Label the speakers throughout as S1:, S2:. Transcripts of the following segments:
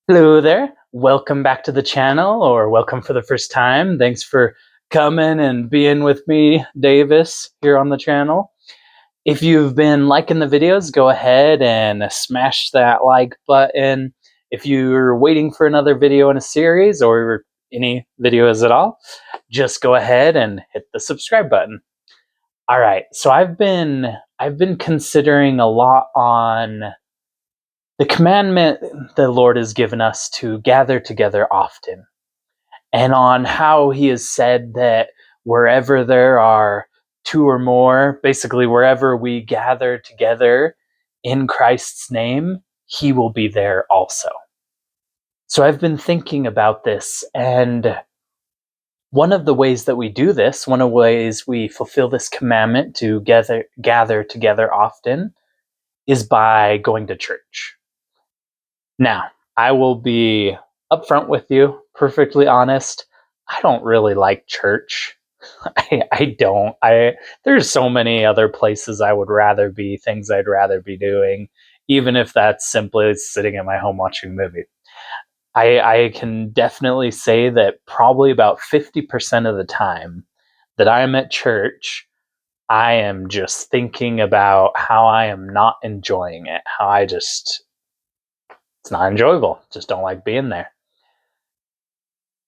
S1: Hello there. Welcome back to the channel, or welcome for the first time. Thanks for coming and being with me, Davis, here on the channel. If you've been liking the videos, go ahead and smash that like button. If you're waiting for another video in a series or any videos at all, just go ahead and hit the subscribe button. All right, so I've been considering a lot on the commandment the Lord has given us to gather together often, and on how he has said that wherever there are two or more, basically wherever we gather together in Christ's name, he will be there also. So I've been thinking about this, and one of the ways that we do this, one of the ways we fulfill this commandment to gather together often, is by going to church. Now, I will be upfront with you, perfectly honest. I don't really like church. I don't. There's so many other places I would rather be, things I'd rather be doing, even if that's simply sitting at my home watching a movie. I can definitely say that probably about 50% of the time that I'm at church, I am just thinking about how I am not enjoying it, it's not enjoyable. Just don't like being there.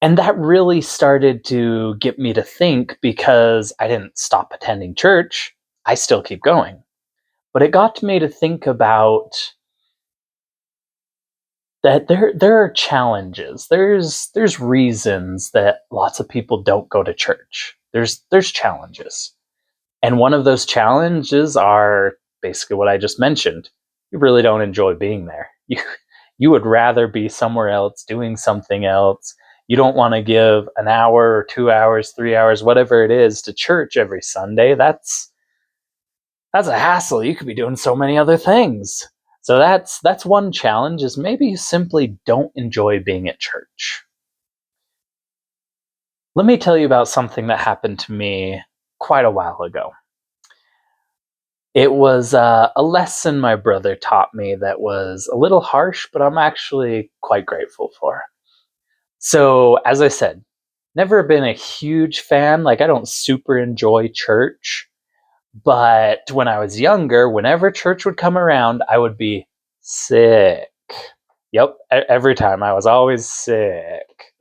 S1: And that really started to get me to think, because I didn't stop attending church. I still keep going. But it got me to think about that there are challenges. There's reasons that lots of people don't go to church. There's challenges. And one of those challenges are basically what I just mentioned. You really don't enjoy being there. You would rather be somewhere else doing something else. You don't want to give an hour or 2 hours, 3 hours, whatever it is, to church every Sunday. That's a hassle. You could be doing so many other things. So that's one challenge, is maybe you simply don't enjoy being at church. Let me tell you about something that happened to me quite a while ago. It was a lesson my brother taught me that was a little harsh, but I'm actually quite grateful for. So, as I said, never been a huge fan. Like, I don't super enjoy church. But when I was younger, whenever church would come around, I would be sick. Yep, every time. I was always sick.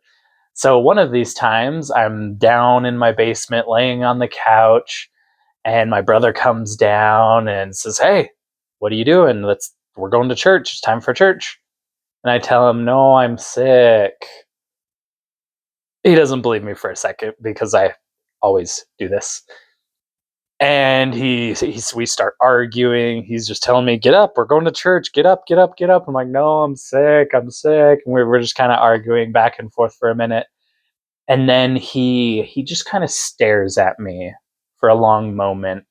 S1: So one of these times, I'm down in my basement laying on the couch, and my brother comes down and says, "Hey, what are you doing? We're going to church. It's time for church." And I tell him, "No, I'm sick." He doesn't believe me for a second, because I always do this. And we start arguing. He's just telling me, "Get up, we're going to church. Get up, get up, get up." I'm like, "No, I'm sick. I'm sick." And we're just kind of arguing back and forth for a minute. And then he just kind of stares at me for a long moment,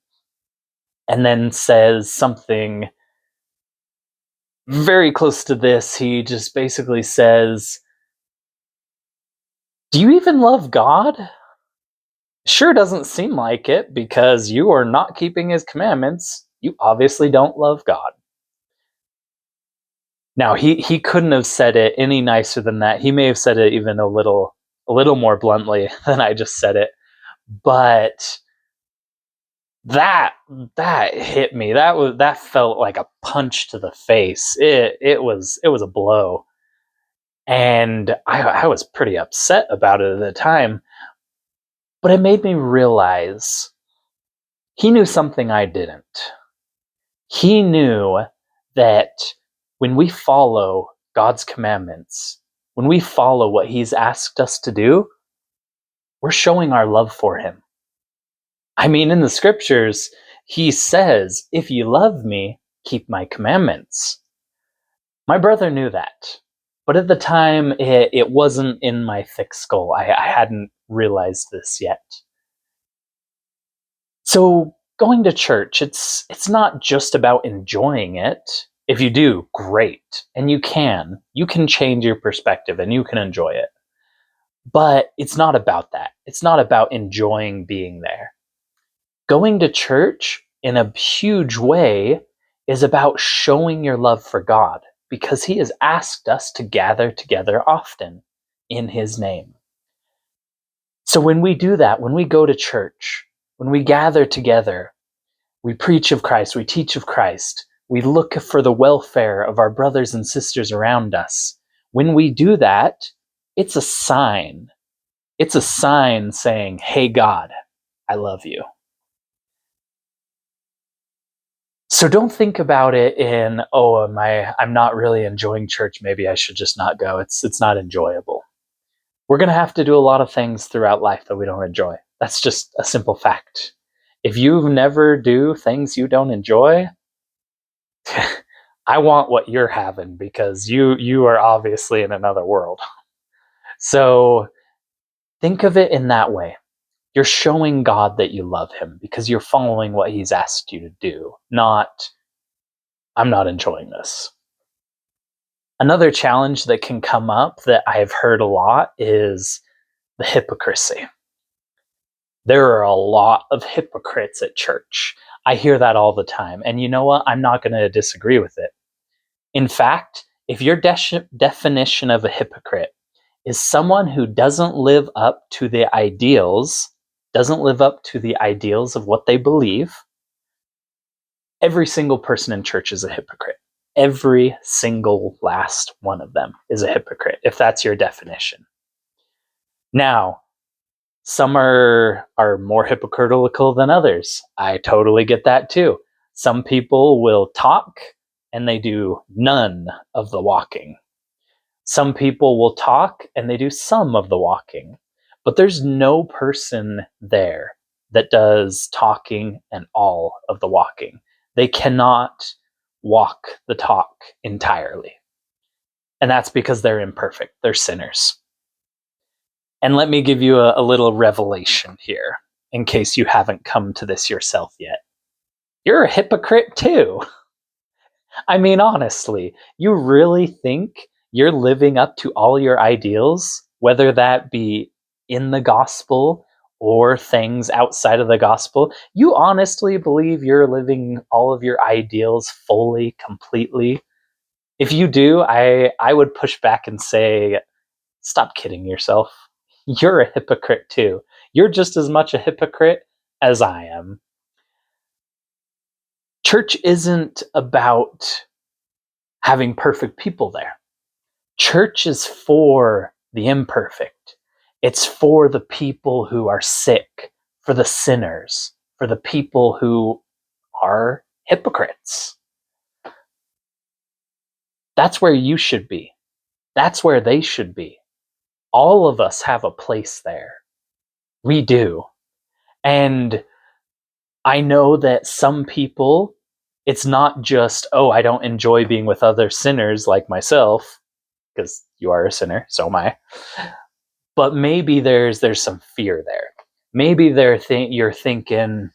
S1: and then says something very close to this. He just basically says, "Do you even love God? Sure doesn't seem like it, because you are not keeping his commandments. You obviously don't love God." Now, he couldn't have said it any nicer than that. He may have said it even a little more bluntly than I just said it. But that hit me. That felt like a punch to the face. It was a blow. And I was pretty upset about it at the time. But it made me realize he knew something I didn't. He knew that when we follow God's commandments, when we follow what he's asked us to do, we're showing our love for him. I mean, in the scriptures, he says, "If you love me, keep my commandments." My brother knew that. But at the time, it wasn't in my thick skull. I hadn't realized this yet. So going to church, it's not just about enjoying it. If you do, great. And you can change your perspective and you can enjoy it. But it's not about that. It's not about enjoying being there. Going to church in a huge way is about showing your love for God. because he has asked us to gather together often in his name. So when we do that, when we go to church, when we gather together, we preach of Christ, we teach of Christ, we look for the welfare of our brothers and sisters around us. When we do that, it's a sign. It's a sign saying, hey, God, I love you. So don't think about it in, I'm not really enjoying church. Maybe I should just not go. It's not enjoyable. We're going to have to do a lot of things throughout life that we don't enjoy. That's just a simple fact. If you never do things you don't enjoy, I want what you're having, because you are obviously in another world. So think of it in that way. You're showing God that you love him because you're following what he's asked you to do, not, I'm not enjoying this. Another challenge that can come up that I've heard a lot is the hypocrisy. There are a lot of hypocrites at church. I hear that all the time. And you know what? I'm not going to disagree with it. In fact, if your definition of a hypocrite is someone who doesn't live up to the ideals of what they believe, every single person in church is a hypocrite. Every single last one of them is a hypocrite, if that's your definition. Now, some are more hypocritical than others. I totally get that too. Some people will talk and they do none of the walking. Some people will talk and they do some of the walking. But there's no person there that does talking and all of the walking. They cannot walk the talk entirely. And that's because they're imperfect. They're sinners. And let me give you a little revelation here, in case you haven't come to this yourself yet. You're a hypocrite too. I mean, honestly, you really think you're living up to all your ideals, whether that be in the gospel or things outside of the gospel? You honestly believe you're living all of your ideals fully, completely? If you do, I would push back and say, stop kidding yourself. You're a hypocrite too. You're just as much a hypocrite as I am. Church isn't about having perfect people there. Church is for the imperfect. It's for the people who are sick, for the sinners, for the people who are hypocrites. That's where you should be. That's where they should be. All of us have a place there. We do. And I know that some people, it's not just, I don't enjoy being with other sinners like myself, because you are a sinner, so am I. But maybe there's some fear there. Maybe you're thinking,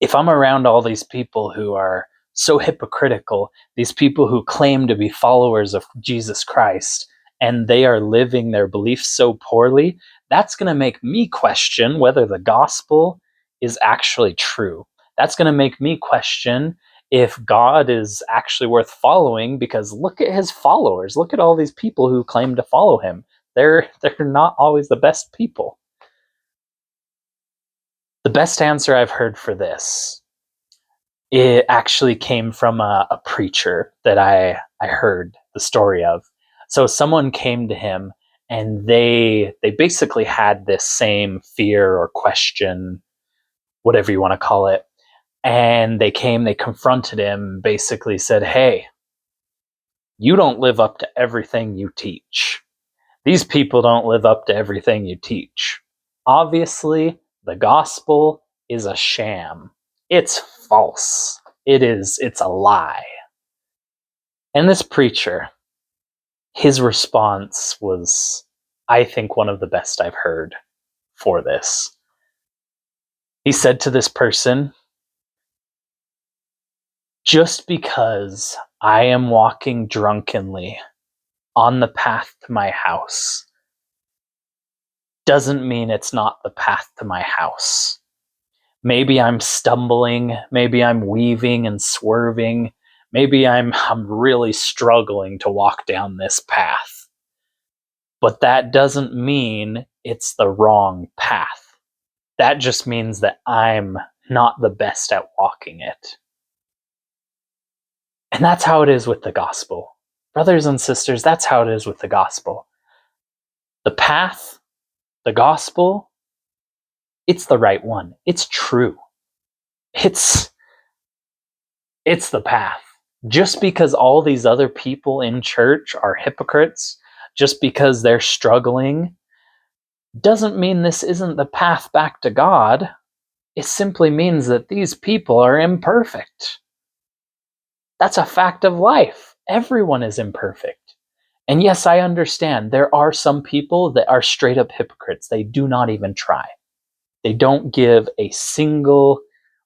S1: if I'm around all these people who are so hypocritical, these people who claim to be followers of Jesus Christ, and they are living their beliefs so poorly, that's going to make me question whether the gospel is actually true. That's going to make me question if God is actually worth following, because look at his followers. Look at all these people who claim to follow him. They're not always the best people. The best answer I've heard for this, it actually came from a preacher that I heard the story of. So someone came to him and they basically had this same fear or question, whatever you want to call it. And they confronted him, basically said, hey, you don't live up to everything you teach. These people don't live up to everything you teach. Obviously, the gospel is a sham. It's false. It's a lie. And this preacher, his response was, I think, one of the best I've heard for this. He said to this person, just because I am walking drunkenly on the path to my house doesn't mean it's not the path to my house. Maybe I'm stumbling, maybe I'm weaving and swerving, Maybe I'm really struggling to walk down this path. But that doesn't mean it's the wrong path. That just means that I'm not the best at walking it. And that's how it is with the gospel. Brothers and sisters, that's how it is with the gospel. The path, the gospel, it's the right one. It's true. It's the path. Just because all these other people in church are hypocrites, just because they're struggling, doesn't mean this isn't the path back to God. It simply means that these people are imperfect. That's a fact of life. Everyone is imperfect. And yes, I understand there are some people that are straight up hypocrites. They do not even try. They don't give a single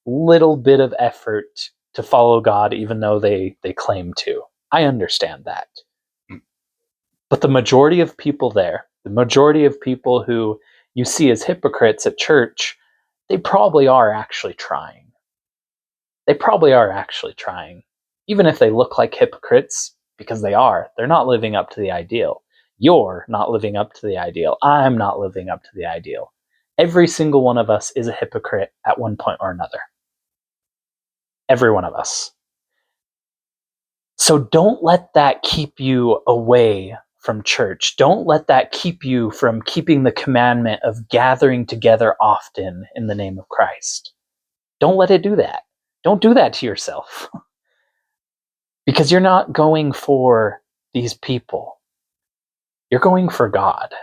S1: little bit of effort to follow God, even though they claim to. I understand that. But the majority of people there, the majority of people who you see as hypocrites at church, they probably are actually trying. They probably are actually trying. Even if they look like hypocrites, because they are, they're not living up to the ideal. You're not living up to the ideal. I'm not living up to the ideal. Every single one of us is a hypocrite at one point or another. Every one of us. So don't let that keep you away from church. Don't let that keep you from keeping the commandment of gathering together often in the name of Christ. Don't let it do that. Don't do that to yourself. Because you're not going for these people. You're going for God.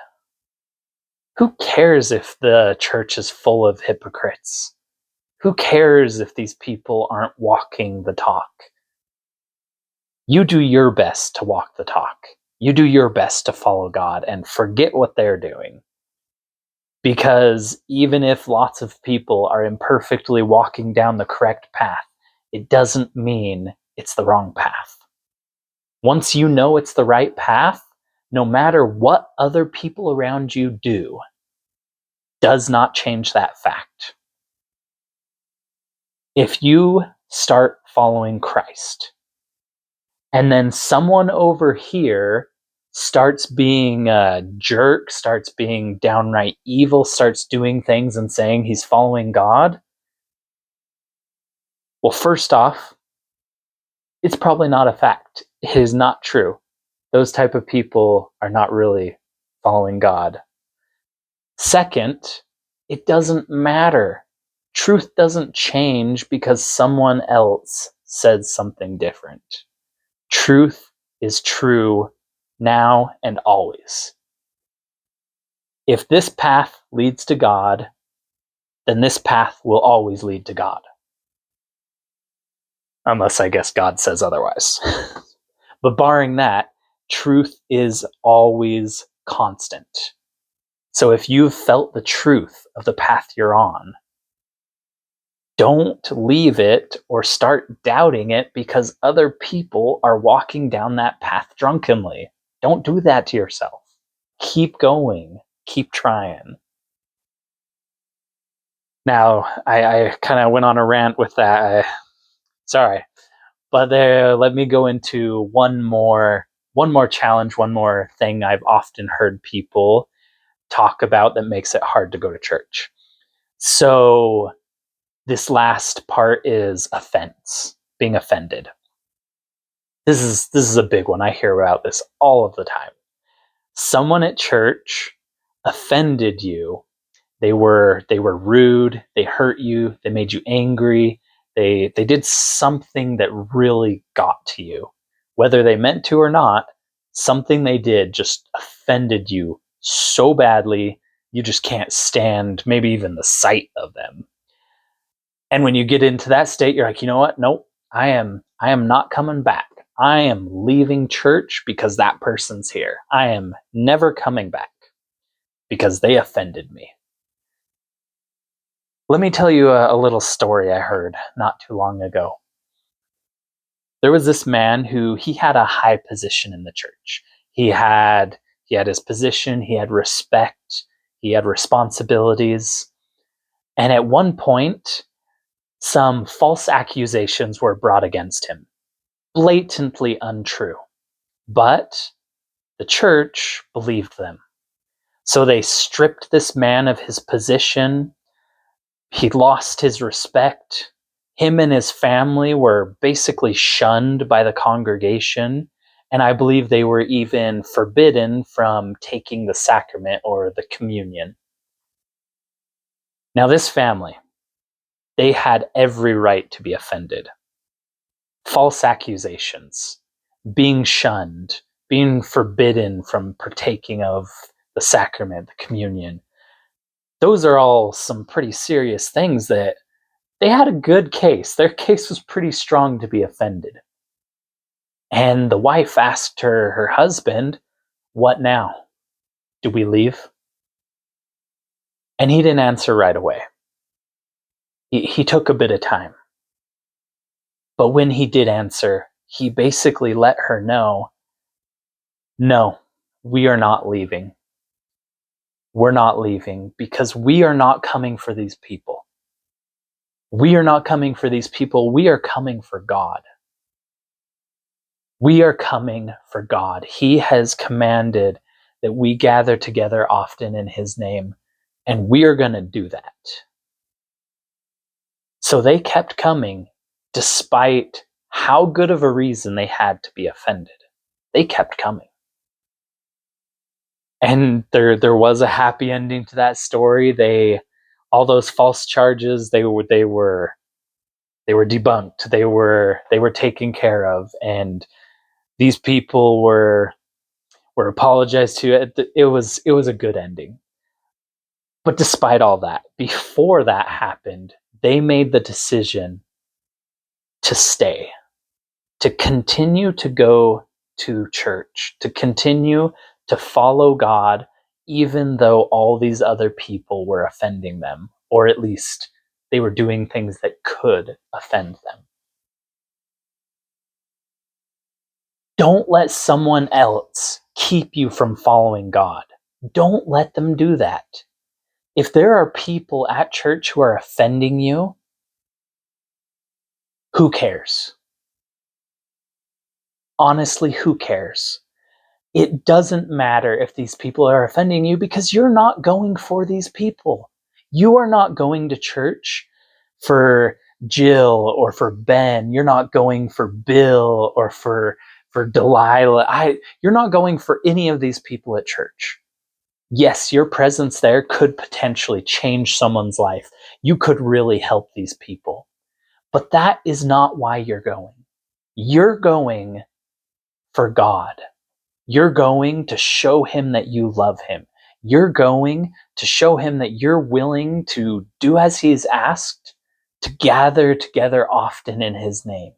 S1: Who cares if the church is full of hypocrites? Who cares if these people aren't walking the talk? You do your best to walk the talk. You do your best to follow God and forget what they're doing. Because even if lots of people are imperfectly walking down the correct path, it doesn't mean it's the wrong path. Once you know it's the right path, no matter what other people around you do, does not change that fact. If you start following Christ, and then someone over here starts being a jerk, starts being downright evil, starts doing things and saying he's following God, well, first off, it's probably not a fact. It is not true. Those type of people are not really following God. Second, it doesn't matter. Truth doesn't change because someone else says something different. Truth is true now and always. If this path leads to God, then this path will always lead to God. Unless I guess God says otherwise. But barring that, truth is always constant. So if you've felt the truth of the path you're on, don't leave it or start doubting it because other people are walking down that path drunkenly. Don't do that to yourself. Keep going. Keep trying. Now, I kind of went on a rant with that. Sorry. But let me go into one more challenge, one more thing I've often heard people talk about that makes it hard to go to church. So this last part is offense, being offended. This is a big one. I hear about this all of the time. Someone at church offended you. They were rude, they hurt you, they made you angry, they did something that really got to you. Whether they meant to or not, something they did just offended you so badly, you just can't stand maybe even the sight of them. And when you get into that state, you're like, you know what? Nope, I am not coming back. I am leaving church because that person's here. I am never coming back because they offended me. Let me tell you a little story I heard not too long ago. There was this man who he had a high position in the church. He had his position, he had respect, he had responsibilities. And at one point, some false accusations were brought against him. blatantly untrue. But the church believed them. So they stripped this man of his position. He lost his respect. Him and his family were basically shunned by the congregation. And I believe they were even forbidden from taking the sacrament or the communion. Now, this family, they had every right to be offended. False accusations, being shunned, being forbidden from partaking of the sacrament, the communion. Those are all some pretty serious things that they had a good case. Their case was pretty strong to be offended. And the wife asked her husband, "What now? Do we leave?" And he didn't answer right away. He took a bit of time. But when he did answer, he basically let her know, "No, we are not leaving. We're not leaving because we are not coming for these people. We are not coming for these people. We are coming for God. We are coming for God. He has commanded that we gather together often in His name, and we are going to do that." So they kept coming despite how good of a reason they had to be offended. They kept coming. And there was a happy ending to that story. All those false charges, they were debunked. They were taken care of, and these people were apologized to. It was a good ending. But despite all that, before that happened, they made the decision to stay, to continue to go to church, to continue to follow God, even though all these other people were offending them, or at least they were doing things that could offend them. Don't let someone else keep you from following God. Don't let them do that. If there are people at church who are offending you, who cares? Honestly, who cares? It doesn't matter if these people are offending you because you're not going for these people. You are not going to church for Jill or for Ben. You're not going for Bill or for Delilah. You're not going for any of these people at church. Yes, your presence there could potentially change someone's life. You could really help these people. But that is not why you're going. You're going for God. You're going to show Him that you love Him. You're going to show Him that you're willing to do as He's asked, to gather together often in His name.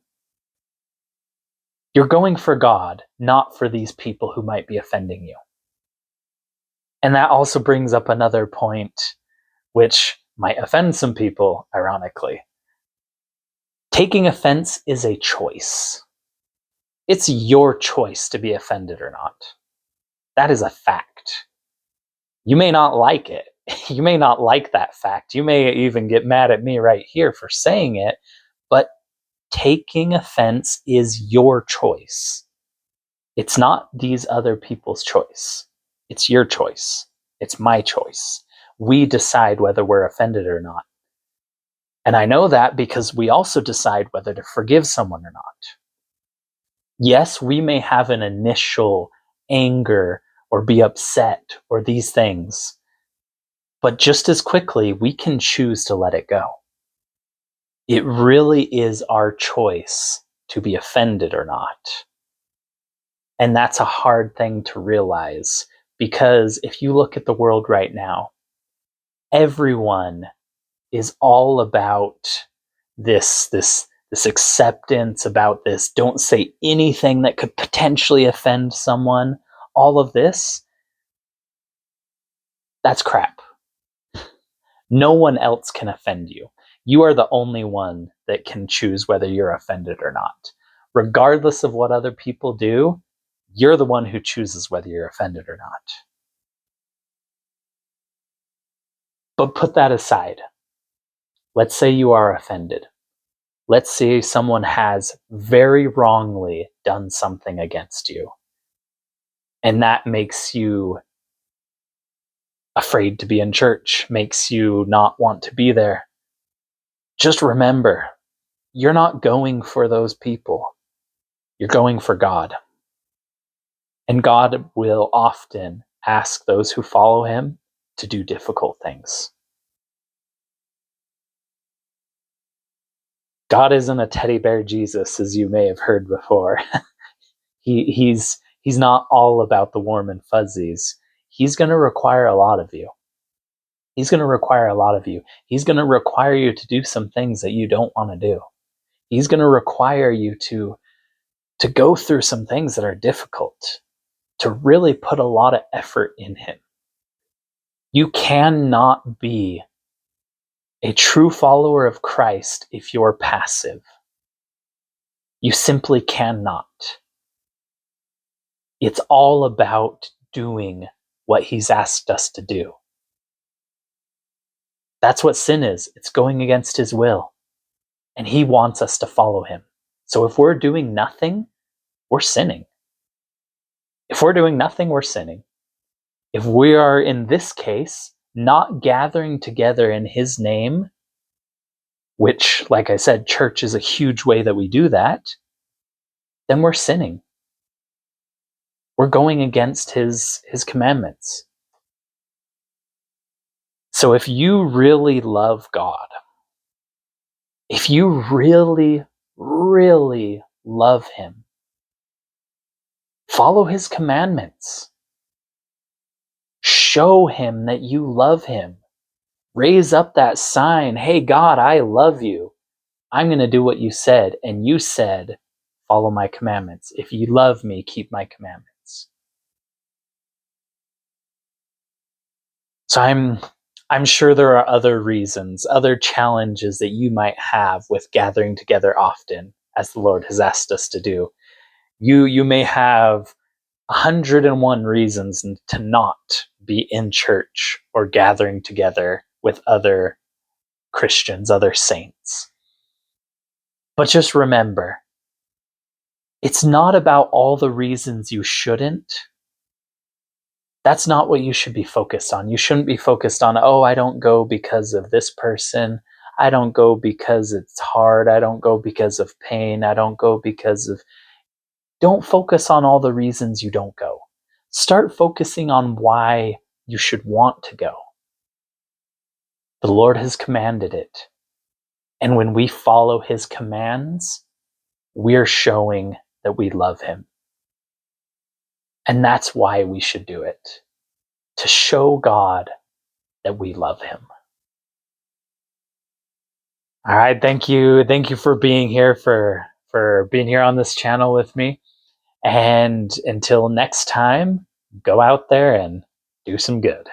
S1: You're going for God, not for these people who might be offending you. And that also brings up another point, which might offend some people, ironically. Taking offense is a choice. It's your choice to be offended or not. That is a fact. You may not like it. You may not like that fact. You may even get mad at me right here for saying it, but taking offense is your choice. It's not these other people's choice. It's your choice. It's my choice. We decide whether we're offended or not. And I know that because we also decide whether to forgive someone or not. Yes, we may have an initial anger or be upset or these things, but just as quickly, we can choose to let it go. It really is our choice to be offended or not. And that's a hard thing to realize, because if you look at the world right now, everyone is all about this acceptance, about this don't say anything that could potentially offend someone. All of this, that's crap. No one else can offend you. You are the only one that can choose whether you're offended or not. Regardless of what other people do, you're the one who chooses whether you're offended or not. But put that aside. Let's say you are offended. let's say someone has very wrongly done something against you, and that makes you afraid to be in church, makes you not want to be there. Just remember, you're not going for those people. You're going for God. And God will often ask those who follow him to do difficult things. God isn't a teddy bear Jesus, as you may have heard before. He's not all about the warm and fuzzies. He's going to require a lot of you. He's going to require a lot of you. He's going to require you to do some things that you don't want to do. He's going to require you to go through some things that are difficult, to really put a lot of effort in him. You cannot be a true follower of Christ if you're passive. You simply cannot. It's all about doing what he's asked us to do. That's what sin is. It's going against his will. And he wants us to follow him. So if we're doing nothing, we're sinning. If we're doing nothing, we're sinning. If we are, in this case, not gathering together in his name, which, like I said, church is a huge way that we do that, then we're sinning. We're going against his commandments. So if you really love God, if you really, really love him, follow his commandments. Show him that you love him. Raise up that sign. Hey, God, I love you. I'm going to do what you said. And you said, follow my commandments. If you love me, keep my commandments. So I'm sure there are other reasons, other challenges that you might have with gathering together often, as the Lord has asked us to do. You may have 101 reasons to not be in church or gathering together with other Christians, other saints. But just remember, it's not about all the reasons you shouldn't. That's not what you should be focused on. You shouldn't be focused on, oh, I don't go because of this person. I don't go because it's hard. I don't go because of pain. I don't go because of... Don't focus on all the reasons you don't go. Start focusing on why you should want to go. The Lord has commanded it. And when we follow his commands, we're showing that we love him. And that's why we should do it. To show God that we love him. All right, thank you. Thank you for being here, for being here on this channel with me. And until next time, go out there and do some good.